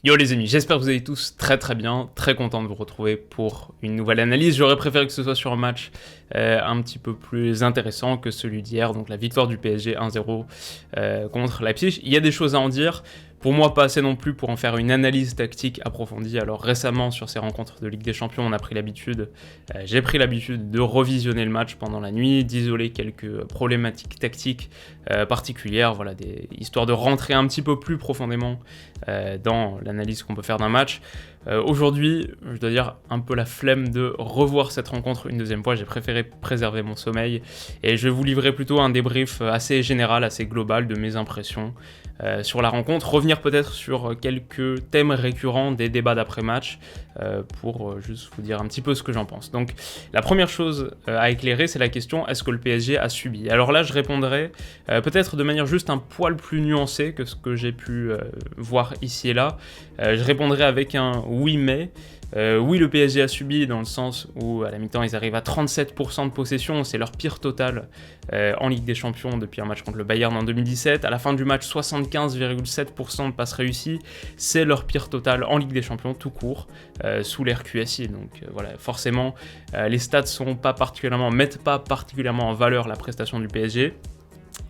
Yo les amis, j'espère que vous allez tous très très bien, très content de vous retrouver pour une nouvelle analyse. J'aurais préféré que ce soit sur un match un petit peu plus intéressant que celui d'hier, donc la victoire du PSG 1-0 contre Leipzig. Il y a des choses à en dire, pour moi pas assez non plus pour en faire une analyse tactique approfondie. Alors récemment sur ces rencontres de Ligue des Champions, on a pris l'habitude, j'ai pris l'habitude de revisionner le match pendant la nuit, d'isoler quelques problématiques tactiques particulières, voilà, histoire de rentrer un petit peu plus profondément dans l'analyse qu'on peut faire d'un match. Aujourd'hui, je dois dire un peu la flemme de revoir cette rencontre une deuxième fois, j'ai préféré préserver mon sommeil et je vais vous livrer plutôt un débrief assez général, assez global de mes impressions sur la rencontre, revenir peut-être sur quelques thèmes récurrents des débats d'après-match pour juste vous dire un petit peu ce que j'en pense. Donc la première chose à éclairer, c'est la question: est-ce que le PSG a subi? Alors là, je répondrai peut-être de manière juste un poil plus nuancée que ce que j'ai pu voir ici et là. Je répondrai avec un oui mais. Oui, le PSG a subi dans le sens où à la mi-temps ils arrivent à 37% de possession, c'est leur pire total en Ligue des Champions depuis un match contre le Bayern en 2017. À la fin du match, 75,7% de passes réussies, c'est leur pire total en Ligue des Champions tout court, sous l'ère QSI. Donc voilà, forcément les stats mettent pas particulièrement en valeur la prestation du PSG.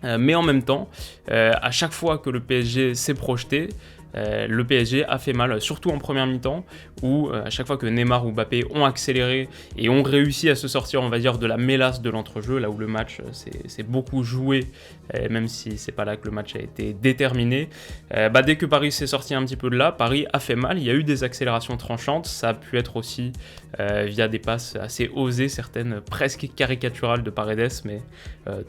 Mais en même temps, à chaque fois que le PSG s'est projeté, le PSG a fait mal, surtout en première mi-temps, où à chaque fois que Neymar ou Mbappé ont accéléré et ont réussi à se sortir, on va dire, de la mélasse de l'entrejeu, là où le match s'est beaucoup joué, même si c'est pas là que le match a été déterminé, dès que Paris s'est sorti un petit peu de là, Paris a fait mal, il y a eu des accélérations tranchantes, ça a pu être aussi via des passes assez osées, certaines presque caricaturales de Paredes, mais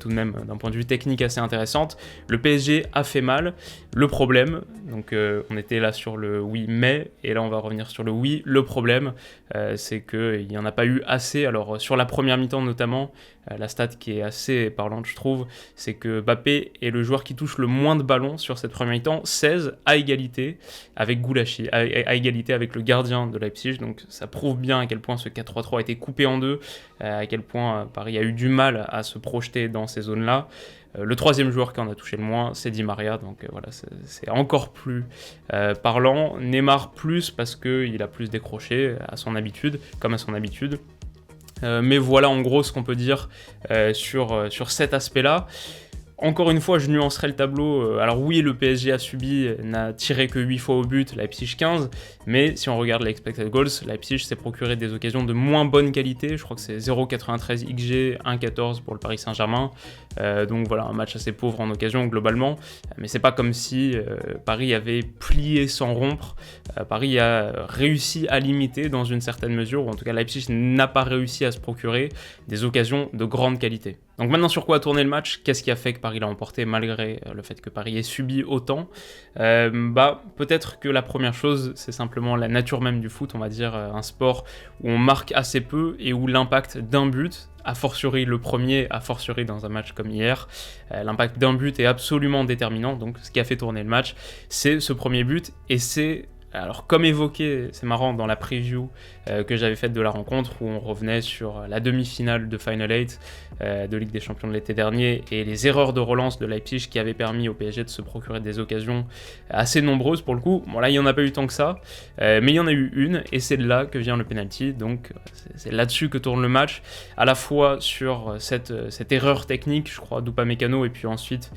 tout de même d'un point de vue technique assez intéressante. Le PSG a fait mal, le problème, donc on était là sur le oui mais, et là on va revenir sur le oui. Le problème, c'est qu'il n'y en a pas eu assez. Alors sur la première mi-temps notamment, la stat qui est assez parlante je trouve, c'est que Mbappé est le joueur qui touche le moins de ballons sur cette première mi-temps, 16 à égalité avec Goulachi, à égalité avec le gardien de Leipzig. Donc ça prouve bien à quel point ce 4-3-3 a été coupé en deux, à quel point Paris a eu du mal à se projeter dans ces zones-là. Le troisième joueur qui en a touché le moins, c'est Di Maria, donc voilà, c'est encore plus parlant. Neymar plus, parce qu'il a plus décroché, comme à son habitude. Mais voilà en gros ce qu'on peut dire sur cet aspect-là. Encore une fois, je nuancerai le tableau. Alors oui, le PSG a subi, n'a tiré que 8 fois au but, Leipzig 15, mais si on regarde l'expected goals, Leipzig s'est procuré des occasions de moins bonne qualité, je crois que c'est 0,93 XG, 1,14 pour le Paris Saint-Germain, donc voilà, un match assez pauvre en occasion globalement, mais c'est pas comme si Paris avait plié sans rompre. Paris a réussi à limiter dans une certaine mesure, ou en tout cas Leipzig n'a pas réussi à se procurer des occasions de grande qualité. Donc maintenant, sur quoi a tourné le match? Qu'est-ce qui a fait que Paris l'a emporté malgré le fait que Paris ait subi autant? Peut-être que la première chose, c'est simplement la nature même du foot, on va dire, un sport où on marque assez peu et où l'impact d'un but, a fortiori le premier, a fortiori dans un match comme hier, l'impact d'un but est absolument déterminant. Donc ce qui a fait tourner le match, c'est ce premier but, et c'est... Alors comme évoqué, c'est marrant, dans la preview que j'avais faite de la rencontre où on revenait sur la demi-finale de Final 8 de Ligue des Champions de l'été dernier et les erreurs de relance de Leipzig qui avaient permis au PSG de se procurer des occasions assez nombreuses pour le coup. Bon là il n'y en a pas eu tant que ça, mais il y en a eu une et c'est de là que vient le penalty, donc c'est là-dessus que tourne le match, à la fois sur cette erreur technique, je crois, d'Upamecano et puis ensuite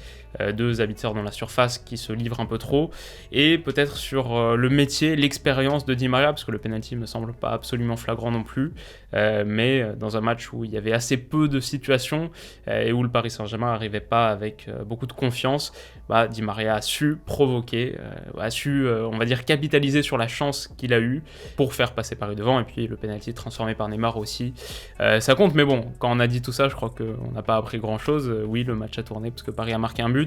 deux habitants dans la surface qui se livrent un peu trop, et peut-être sur le métier, l'expérience de Di Maria, parce que le penalty me semble pas absolument flagrant non plus, mais dans un match où il y avait assez peu de situations et où le Paris Saint-Germain n'arrivait pas avec beaucoup de confiance, Di Maria a su provoquer, a su, on va dire, capitaliser sur la chance qu'il a eue pour faire passer Paris devant, et puis le penalty transformé par Neymar aussi, ça compte. Mais bon, quand on a dit tout ça, je crois qu'on n'a pas appris grand-chose. Oui, le match a tourné parce que Paris a marqué un but.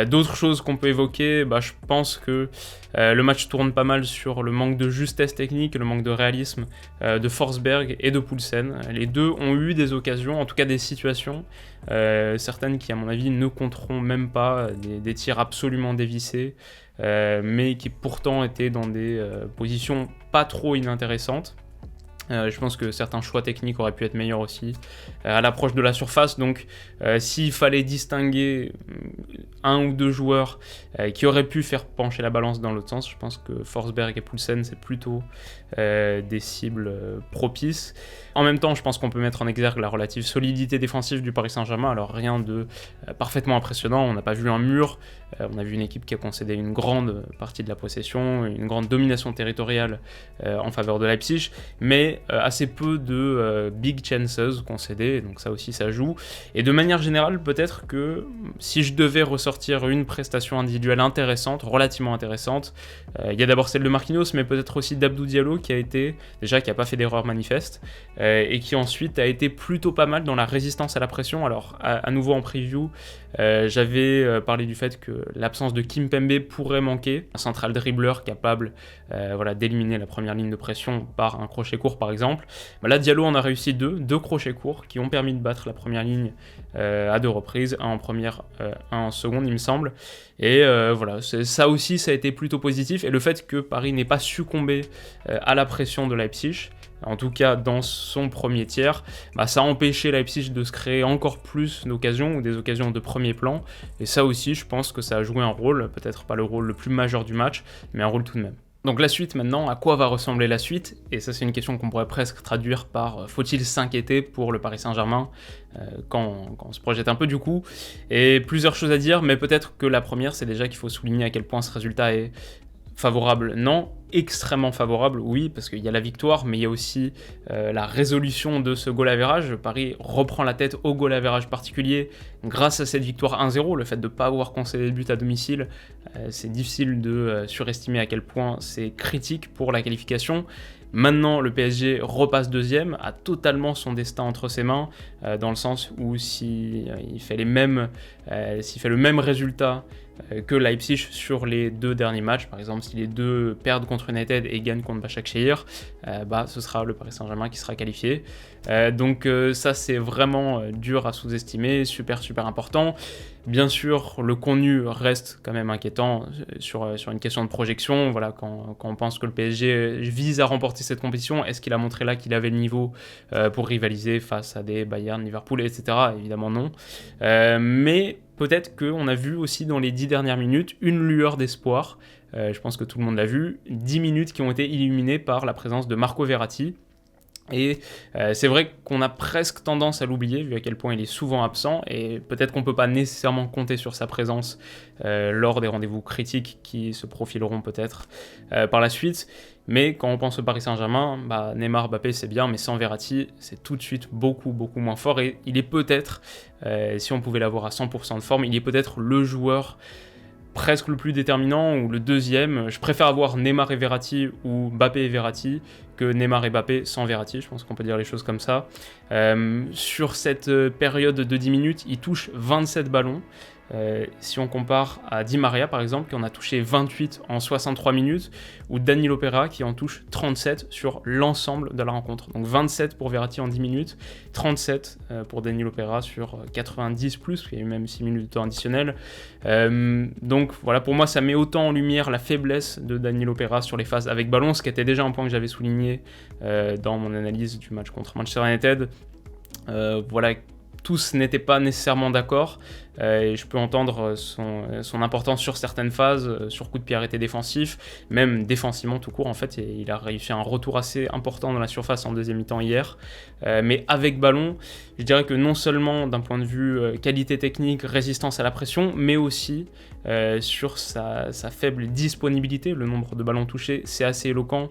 D'autres choses qu'on peut évoquer, je pense que le match tourne pas mal sur le manque de justesse technique, le manque de réalisme de Forsberg et de Poulsen. Les deux ont eu des occasions, en tout cas des situations, certaines qui à mon avis ne compteront même pas, des tirs absolument dévissés, mais qui pourtant étaient dans des positions pas trop inintéressantes. Je pense que certains choix techniques auraient pu être meilleurs aussi à l'approche de la surface. Donc, s'il fallait distinguer un ou deux joueurs qui auraient pu faire pencher la balance dans l'autre sens, je pense que Forsberg et Poulsen, c'est plutôt des cibles propices. En même temps, je pense qu'on peut mettre en exergue la relative solidité défensive du Paris Saint-Germain. Alors, rien de parfaitement impressionnant. On n'a pas vu un mur. On a vu une équipe qui a concédé une grande partie de la possession, une grande domination territoriale en faveur de Leipzig, mais assez peu de big chances concédées, donc ça aussi ça joue. Et de manière générale, peut-être que si je devais ressortir une prestation individuelle intéressante, relativement intéressante, il y a d'abord celle de Marquinhos, mais peut-être aussi d'Abdou Diallo qui a pas fait d'erreur manifeste, et qui ensuite a été plutôt pas mal dans la résistance à la pression. Alors à nouveau en preview, j'avais parlé du fait que l'absence de Kimpembe pourrait manquer, un central dribbleur capable d'éliminer la première ligne de pression par un crochet court par exemple. Là, Diallo en a réussi deux crochets courts qui ont permis de battre la première ligne à 2 reprises, un en première, un en seconde il me semble. Et ça aussi ça a été plutôt positif, et le fait que Paris n'ait pas succombé à la pression de Leipzig, en tout cas dans son premier tiers, ça a empêché Leipzig de se créer encore plus d'occasions, ou des occasions de premier plan, et ça aussi je pense que ça a joué un rôle, peut-être pas le rôle le plus majeur du match, mais un rôle tout de même. Donc la suite maintenant, à quoi va ressembler la suite? Et ça c'est une question qu'on pourrait presque traduire par faut-il s'inquiéter pour le Paris Saint-Germain quand on se projette un peu du coup. Et plusieurs choses à dire, mais peut-être que la première c'est déjà qu'il faut souligner à quel point ce résultat est favorable, non, extrêmement favorable, oui, parce qu'il y a la victoire, mais il y a aussi la résolution de ce goal average. Paris reprend la tête au goal average particulier grâce à cette victoire 1-0, le fait de ne pas avoir concédé de but à domicile. C'est difficile de surestimer à quel point c'est critique pour la qualification. Maintenant, le PSG repasse deuxième, a totalement son destin entre ses mains, dans le sens où s'il fait le même résultat que Leipzig sur les 2 derniers matchs, par exemple si les deux perdent contre United et gagnent contre Başakşehir, ce sera le Paris Saint-Germain qui sera qualifié. Donc ça c'est vraiment dur à sous-estimer, super important. Bien sûr, le contenu reste quand même inquiétant sur une question de projection. Voilà, quand on pense que le PSG vise à remporter cette compétition, est-ce qu'il a montré là qu'il avait le niveau pour rivaliser face à des Bayern, Liverpool, etc. Évidemment non. Mais peut-être qu'on a vu aussi dans les 10 dernières minutes une lueur d'espoir. Je pense que tout le monde l'a vu. 10 minutes qui ont été illuminées par la présence de Marco Verratti. Et c'est vrai qu'on a presque tendance à l'oublier, vu à quel point il est souvent absent, et peut-être qu'on ne peut pas nécessairement compter sur sa présence lors des rendez-vous critiques qui se profileront peut-être par la suite. Mais quand on pense au Paris Saint-Germain, Neymar, Mbappé c'est bien, mais sans Verratti c'est tout de suite beaucoup moins fort, et il est peut-être, si on pouvait l'avoir à 100% de forme, il est peut-être le joueur presque le plus déterminant, ou le deuxième. Je préfère avoir Neymar et Verratti ou Mbappé et Verratti que Neymar et Mbappé sans Verratti, je pense qu'on peut dire les choses comme ça. Sur cette période de 10 minutes, il touche 27 ballons. Si on compare à Di Maria par exemple, qui en a touché 28 en 63 minutes, ou Danilo Pereira qui en touche 37 sur l'ensemble de la rencontre. Donc 27 pour Verratti en 10 minutes, 37 pour Danilo Pereira sur 90+, parce qu'il y a eu même 6 minutes de temps additionnel. Donc voilà, pour moi ça met autant en lumière la faiblesse de Danilo Pereira sur les phases avec ballon, ce qui était déjà un point que j'avais souligné dans mon analyse du match contre Manchester United. Tous n'étaient pas nécessairement d'accord, et je peux entendre son importance sur certaines phases, sur coup de pied arrêté défensif, même défensivement tout court en fait. Il a réussi un retour assez important dans la surface en deuxième mi-temps hier, mais avec ballon, je dirais que non seulement d'un point de vue qualité technique, résistance à la pression, mais aussi sur sa faible disponibilité. Le nombre de ballons touchés, c'est assez éloquent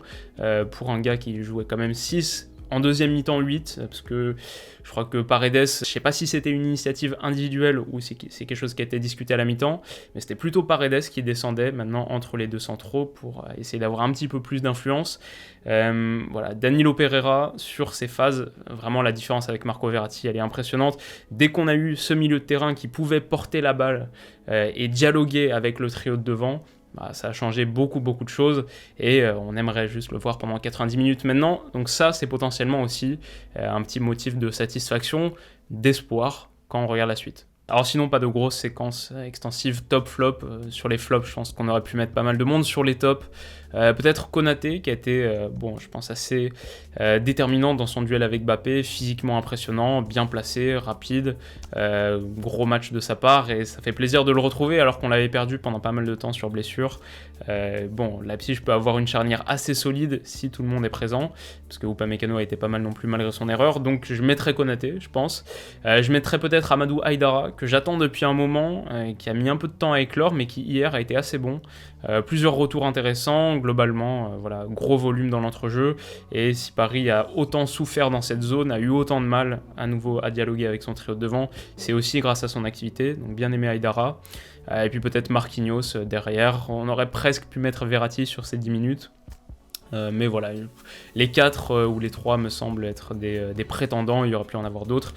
pour un gars qui jouait quand même 6, en deuxième mi-temps 8, parce que je crois que Paredes, je ne sais pas si c'était une initiative individuelle ou c'est quelque chose qui a été discuté à la mi-temps, mais c'était plutôt Paredes qui descendait maintenant entre les deux centraux pour essayer d'avoir un petit peu plus d'influence. Danilo Pereira, sur ces phases, vraiment la différence avec Marco Verratti, elle est impressionnante. Dès qu'on a eu ce milieu de terrain qui pouvait porter la balle et dialoguer avec le trio de devant, ça a changé beaucoup de choses, et on aimerait juste le voir pendant 90 minutes maintenant. Donc ça, c'est potentiellement aussi un petit motif de satisfaction, d'espoir quand on regarde la suite. Alors sinon, pas de grosses séquences extensives top-flop. Sur les flops, je pense qu'on aurait pu mettre pas mal de monde. Sur les tops, Peut-être Konaté qui a été, bon, je pense assez déterminant dans son duel avec Mbappé, physiquement impressionnant, bien placé, rapide, gros match de sa part et ça fait plaisir de le retrouver alors qu'on l'avait perdu pendant pas mal de temps sur blessure. Bon, Leipzig peut avoir une charnière assez solide si tout le monde est présent, parce que Upamecano a été pas mal non plus malgré son erreur, donc je mettrai Konaté, je pense. Je mettrai peut-être Amadou Haïdara, que j'attends depuis un moment, qui a mis un peu de temps à éclore, mais qui hier a été assez bon. Plusieurs retours intéressants, globalement, voilà, gros volume dans l'entrejeu, et si Paris a autant souffert dans cette zone, a eu autant de mal à nouveau à dialoguer avec son trio de devant, c'est aussi grâce à son activité, donc bien aimé Haïdara. Et puis peut-être Marquinhos derrière, on aurait presque pu mettre Verratti sur ces 10 minutes. Mais voilà, les 4 ou les 3 me semblent être des prétendants, il y aurait pu en avoir d'autres.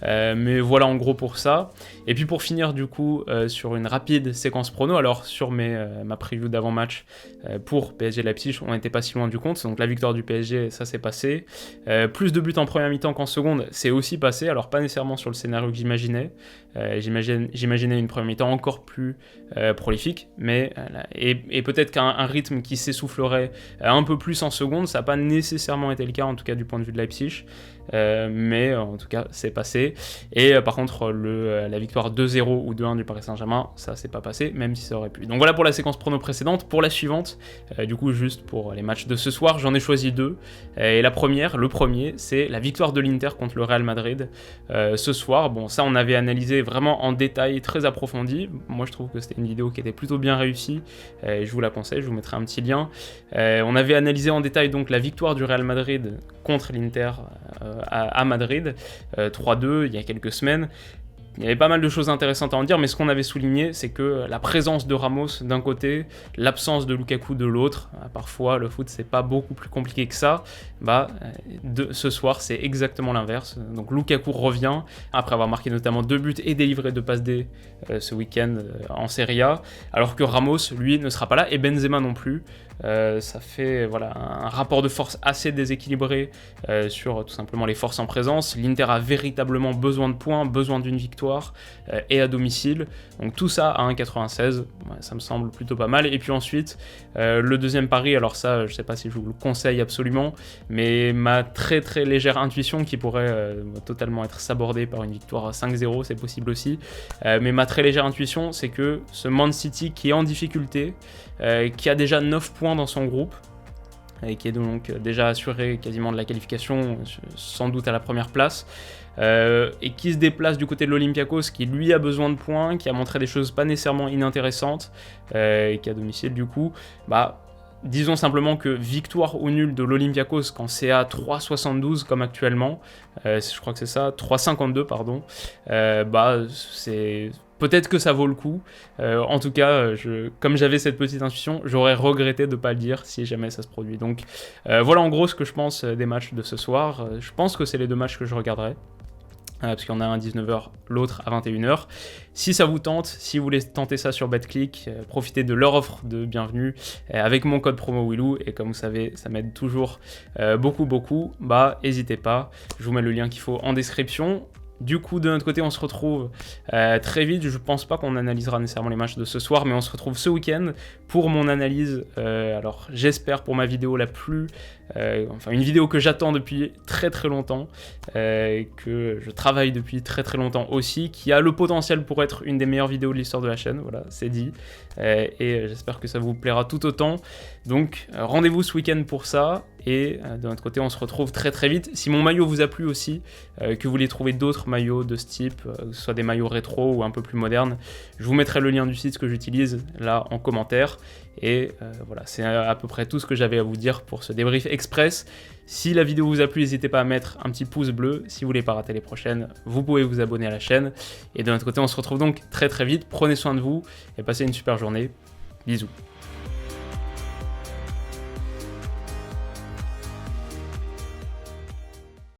Mais voilà en gros pour ça. Et puis pour finir du coup sur une rapide séquence prono, alors sur ma preview d'avant-match pour PSG Leipzig, on n'était pas si loin du compte, donc la victoire du PSG, ça s'est passé. Plus de buts en première mi-temps qu'en seconde, c'est aussi passé, alors pas nécessairement sur le scénario que j'imaginais. J'imaginais une première mi-temps encore plus prolifique, mais et peut-être qu'un rythme qui s'essoufflerait un peu plus en seconde, ça n'a pas nécessairement été le cas, en tout cas du point de vue de Leipzig. Mais en tout cas c'est passé et par contre la victoire 2-0 ou 2-1 du Paris Saint-Germain, ça c'est pas passé même si ça aurait pu. Donc voilà pour la séquence prono précédente. Pour la suivante, du coup juste pour les matchs de ce soir, j'en ai choisi 2 et le premier c'est la victoire de l'Inter contre le Real Madrid ce soir. Bon, ça on avait analysé vraiment en détail, très approfondi. Moi je trouve que c'était une vidéo qui était plutôt bien réussie et je vous la conseille, je vous mettrai un petit lien. On avait analysé en détail donc la victoire du Real Madrid contre l'Inter à Madrid, 3-2 il y a quelques semaines. Il y avait pas mal de choses intéressantes à en dire, mais ce qu'on avait souligné, c'est que la présence de Ramos d'un côté, l'absence de Lukaku de l'autre, parfois le foot c'est pas beaucoup plus compliqué que ça, ce soir c'est exactement l'inverse. Donc Lukaku revient, après avoir marqué notamment 2 buts et délivré 2 passes D ce week-end en Serie A, alors que Ramos, lui, ne sera pas là, et Benzema non plus. Ça fait voilà, un rapport de force assez déséquilibré sur tout simplement les forces en présence. L'Inter a véritablement besoin de points, besoin d'une victoire et à domicile. Donc tout ça à 1,96, ça me semble plutôt pas mal. Et puis ensuite, le deuxième pari, alors ça, je sais pas si je vous le conseille absolument, mais ma très très légère intuition qui pourrait totalement être sabordée par une victoire à 5-0, c'est possible aussi. Mais ma très légère intuition, c'est que ce Man City qui est en difficulté, qui a déjà 9 points dans son groupe, et qui est donc déjà assuré quasiment de la qualification, sans doute à la première place, et qui se déplace du côté de l'Olympiakos, qui lui a besoin de points, qui a montré des choses pas nécessairement inintéressantes, et qui à domicile du coup, disons simplement que victoire ou nul de l'Olympiakos quand c'est à 3,72 comme actuellement, je crois que c'est ça, 3,52 pardon, c'est... Peut-être que ça vaut le coup. En tout cas, comme j'avais cette petite intuition, j'aurais regretté de ne pas le dire si jamais ça se produit. Donc voilà en gros ce que je pense des matchs de ce soir. Je pense que c'est les 2 matchs que je regarderai. Parce qu'il y en a un à 19h, l'autre à 21h. Si ça vous tente, si vous voulez tenter ça sur BetClick, profitez de leur offre de bienvenue avec mon code promo Willou, et comme vous savez, ça m'aide toujours beaucoup, n'hésitez pas, je vous mets le lien qu'il faut en description. Du coup, de notre côté, on se retrouve très vite. Je pense pas qu'on analysera nécessairement les matchs de ce soir, mais on se retrouve ce week-end pour mon analyse. Alors, j'espère pour ma vidéo la plus... une vidéo que j'attends depuis très longtemps, que je travaille depuis très longtemps aussi, qui a le potentiel pour être une des meilleures vidéos de l'histoire de la chaîne. Voilà, c'est dit. Et j'espère que ça vous plaira tout autant. Donc, rendez-vous ce week-end pour ça. Et de notre côté, on se retrouve très vite. Si mon maillot vous a plu aussi, que vous voulez trouver d'autres maillots de ce type, que ce soit des maillots rétro ou un peu plus modernes, je vous mettrai le lien du site que j'utilise là en commentaire. Et voilà, c'est à peu près tout ce que j'avais à vous dire pour ce débrief express. Si la vidéo vous a plu, n'hésitez pas à mettre un petit pouce bleu. Si vous voulez pas rater les prochaines, vous pouvez vous abonner à la chaîne. Et de notre côté, on se retrouve donc très vite. Prenez soin de vous et passez une super journée. Bisous.